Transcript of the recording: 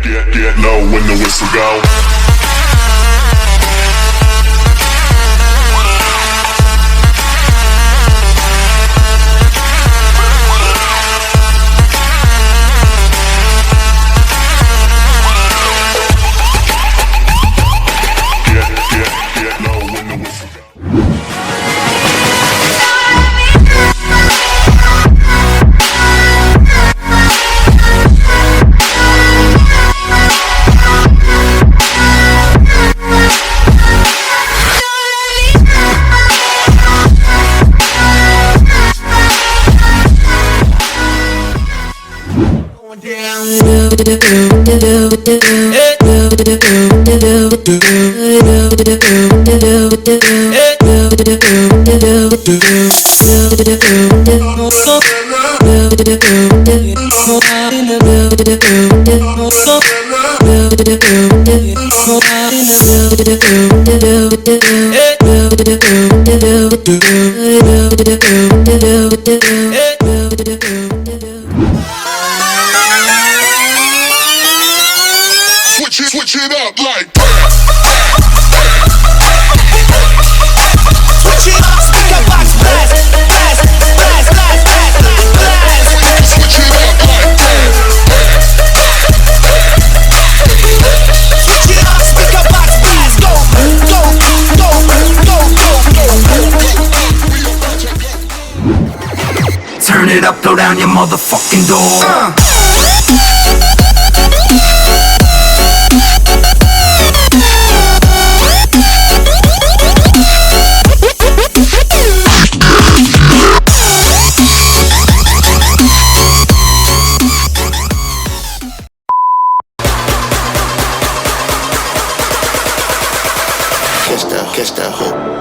Get low when the whistle go. Get low when the whistle go. Switch it up like switch it up, speaker box blast, blast, blast, blast, blast, blast. switch it up like Switch it up, speaker box blast. Go, go, go, go, go, go. Turn it up, throw down your motherfucking door. Catch the hook.